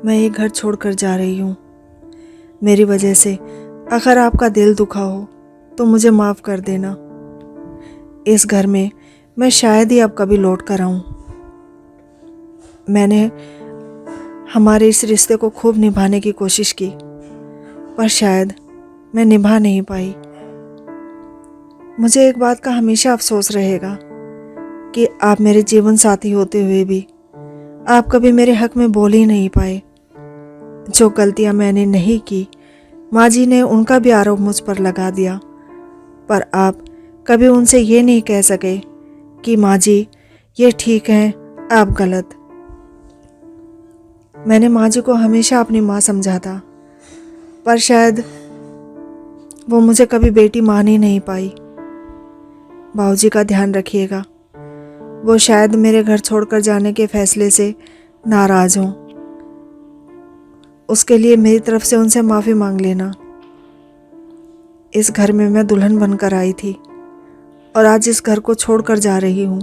मैं ये घर छोड़कर जा रही हूँ। मेरी वजह से अगर आपका दिल दुखा हो तो मुझे माफ़ कर देना। इस घर में मैं शायद ही अब कभी लौट कर आऊँ। मैंने हमारे इस रिश्ते को खूब निभाने की कोशिश की, पर शायद मैं निभा नहीं पाई। मुझे एक बात का हमेशा अफसोस रहेगा कि आप मेरे जीवन साथी होते हुए भी आप कभी मेरे हक में बोल ही नहीं पाए। जो गलतियां मैंने नहीं की, माँ जी ने उनका भी आरोप मुझ पर लगा दिया, पर आप कभी उनसे ये नहीं कह सके कि माँ जी ये ठीक हैं, आप गलत। मैंने माँ जी को हमेशा अपनी माँ समझा था, पर शायद वो मुझे कभी बेटी मान ही नहीं पाई। बाबूजी का ध्यान रखिएगा। वो शायद मेरे घर छोड़कर जाने के फैसले से नाराज़ हों। उसके लिए मेरी तरफ से उनसे माफ़ी मांग लेना। इस घर में मैं दुल्हन बनकर आई थी और आज इस घर को छोड़कर जा रही हूँ।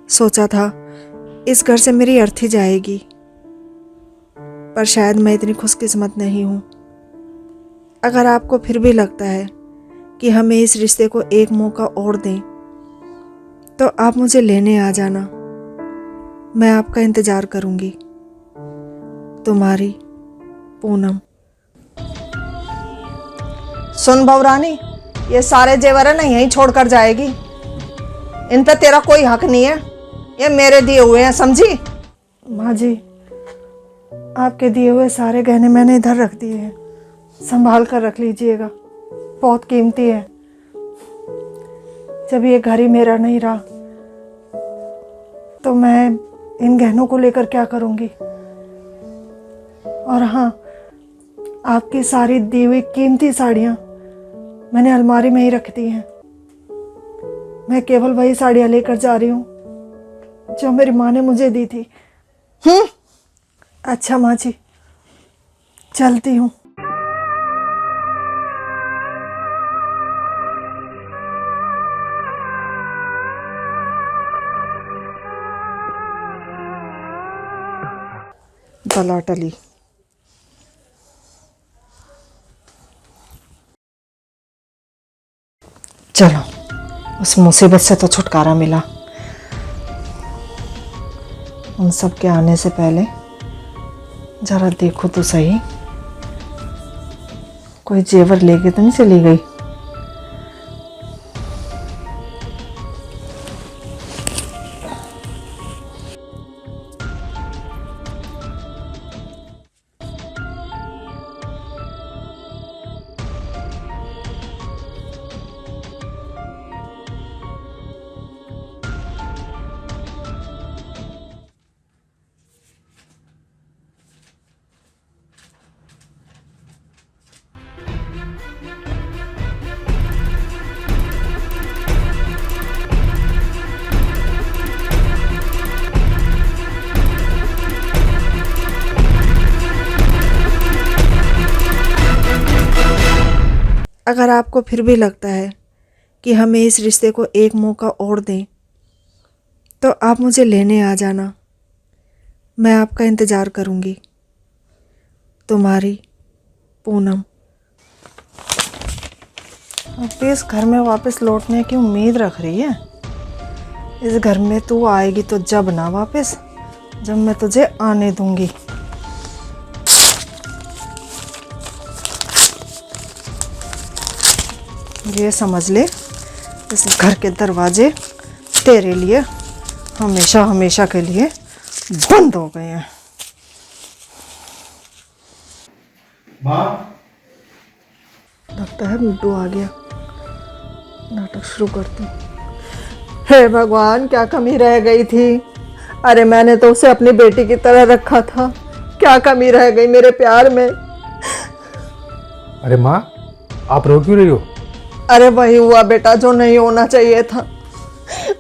सोचा था इस घर से मेरी अर्थी जाएगी, पर शायद मैं इतनी खुशकिस्मत नहीं हूँ। अगर आपको फिर भी लगता है कि हमें इस रिश्ते को एक मौका और दें, तो आप मुझे लेने आ जाना। मैं आपका इंतज़ार करूँगी। तुम्हारी पूनम। सुन बहुरानी, ये सारे जेवर है ना यहीं छोड़कर जाएगी। इन पे तेरा कोई हक नहीं है, ये मेरे दिए हुए हैं, समझी? माँ जी, आपके दिए हुए सारे गहने मैंने इधर रख दिए हैं, संभाल कर रख लीजिएगा, बहुत कीमती है। जब ये घर ही मेरा नहीं रहा तो मैं इन गहनों को लेकर क्या करूँगी। और हाँ, आपकी सारी दी हुई कीमती साड़ियाँ मैंने अलमारी में ही रख दी हैं। मैं केवल वही साड़ियाँ लेकर जा रही हूँ जो मेरी माँ ने मुझे दी थी। अच्छा माँ जी, चलती हूँ। बला टली। चलो, उस मुसीबत से तो छुटकारा मिला। उन सब के आने से पहले जरा देखो तो सही, कोई जेवर लेके तो नहीं चली गई। अगर आपको फिर भी लगता है कि हमें इस रिश्ते को एक मौका और दें, तो आप मुझे लेने आ जाना। मैं आपका इंतज़ार करूँगी। तुम्हारी पूनम। अब इस घर में वापस लौटने की उम्मीद रख रही है। इस घर में तू आएगी तो जब ना वापस, जब मैं तुझे आने दूंगी। ये समझ ले, इस घर के दरवाजे तेरे लिए हमेशा हमेशा के लिए बंद हो गए हैं। माँ, लगता है गुड्डू आ गया। नाटक शुरू करती हूँ। हे भगवान, क्या कमी रह गई थी। अरे मैंने तो उसे अपनी बेटी की तरह रखा था, क्या कमी रह गई मेरे प्यार में। अरे माँ, आप रो क्यों रही हो? अरे वही हुआ बेटा जो नहीं होना चाहिए था।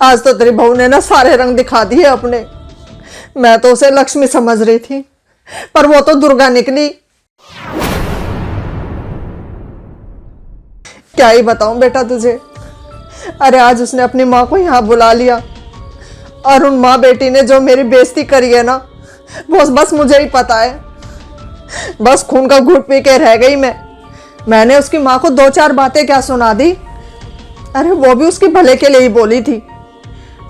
आज तो तेरी बहू ने ना सारे रंग दिखा दिए अपने। मैं तो उसे लक्ष्मी समझ रही थी, पर वो तो दुर्गा निकली। क्या ही बताऊं बेटा तुझे। अरे आज उसने अपनी माँ को यहाँ बुला लिया, और उन माँ बेटी ने जो मेरी बेइज्जती करी है ना, बस मुझे ही पता है। बस खून का घूंट पी के रह गई मैंने उसकी माँ को 2-4 बातें क्या सुना दी। अरे वो भी उसके भले के लिए ही बोली थी,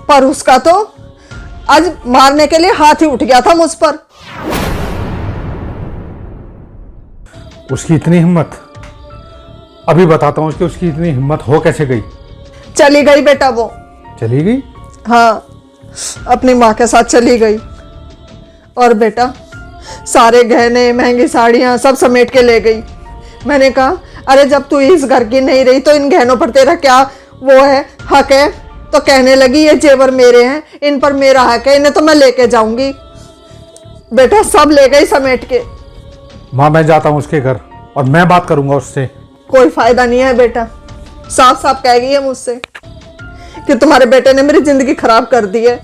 पर उसका तो आज मारने के लिए हाथ ही उठ गया था मुझ पर। उसकी इतनी हिम्मत, अभी बताता हूँ उसकी इतनी हिम्मत हो कैसे गई। चली गई बेटा वो। चली गई? हाँ, अपनी माँ के साथ चली गई। और बेटा सारे गहने महंगी साड़ियाँ सब समेट के ले गई। मैंने कहा अरे जब तू इस घर की नहीं रही तो इन गहनों पर तेरा क्या वो है, हक है? तो कहने लगी ये जेवर मेरे हैं, इन पर मेरा हक है, इन्हें तो मैं लेके जाऊंगी। बेटा सब ले गई समेट के। माँ मैं जाता हूँ उसके घर और मैं बात करूंगा उससे। कोई फायदा नहीं है बेटा, साफ साफ कह गई है मुझसे कि तुम्हारे बेटे ने मेरी जिंदगी खराब कर दी है।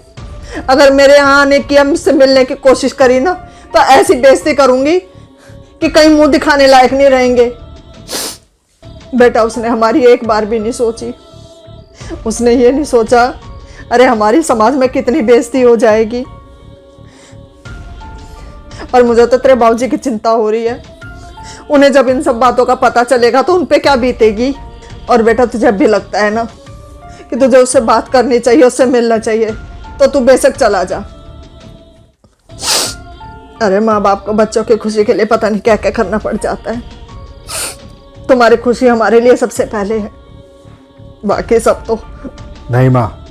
अगर मेरे यहाँ आने की या मुझसे मिलने की कोशिश करी ना तो ऐसी बेइज्जती करूंगी कि कहीं मुंह दिखाने लायक नहीं रहेंगे। बेटा उसने हमारी एक बार भी नहीं सोची। उसने ये नहीं सोचा अरे हमारी समाज में कितनी बेइज्जती हो जाएगी। और मुझे तो तेरे बाबूजी की चिंता हो रही है, उन्हें जब इन सब बातों का पता चलेगा तो उन पे क्या बीतेगी। और बेटा तुझे भी लगता है ना कि तुझे उससे बात करनी चाहिए, उससे मिलना चाहिए, तो तू बेशक चला जा। अरे माँ बाप को बच्चों की खुशी के लिए पता नहीं क्या क्या करना पड़ जाता है। तुम्हारी खुशी हमारे लिए सबसे पहले है, बाकी सब तो। नहीं माँ,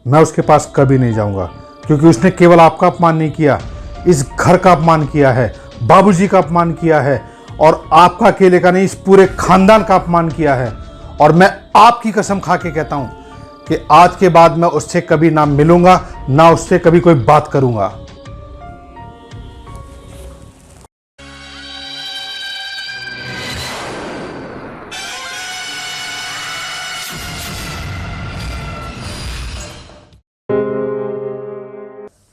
मैं उसके पास कभी नहीं जाऊंगा, क्योंकि उसने केवल आपका अपमान नहीं किया, इस घर का अपमान किया है, बाबूजी का अपमान किया है, और आपका अकेले का नहीं, इस पूरे खानदान का अपमान किया है। और मैं आपकी कसम खा के कहता हूं कि आज के बाद मैं उससे कभी ना मिलूंगा, ना उससे कभी कोई बात करूंगा।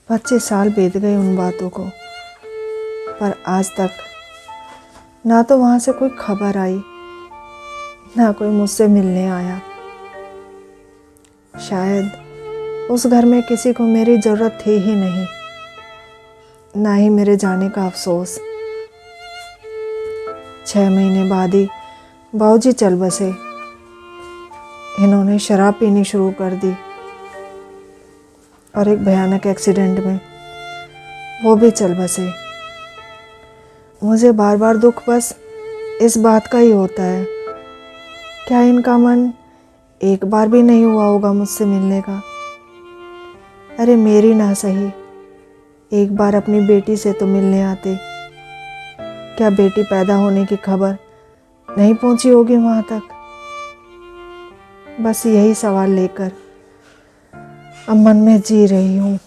पच्चीस साल बीत गए उन बातों को, पर आज तक ना तो वहाँ से कोई खबर आई, ना कोई मुझसे मिलने आया। शायद उस घर में किसी को मेरी ज़रूरत थी ही नहीं, ना ही मेरे जाने का अफसोस। 6 महीने बाद ही बाबूजी चल बसे। इन्होंने शराब पीनी शुरू कर दी और एक भयानक एक्सीडेंट में वो भी चल बसे। मुझे बार बार दुख बस इस बात का ही होता है, क्या इनका मन एक बार भी नहीं हुआ होगा मुझसे मिलने का? अरे मेरी ना सही, एक बार अपनी बेटी से तो मिलने आते। क्या बेटी पैदा होने की खबर नहीं पहुंची होगी वहां तक? बस यही सवाल लेकर अब मन में जी रही हूँ।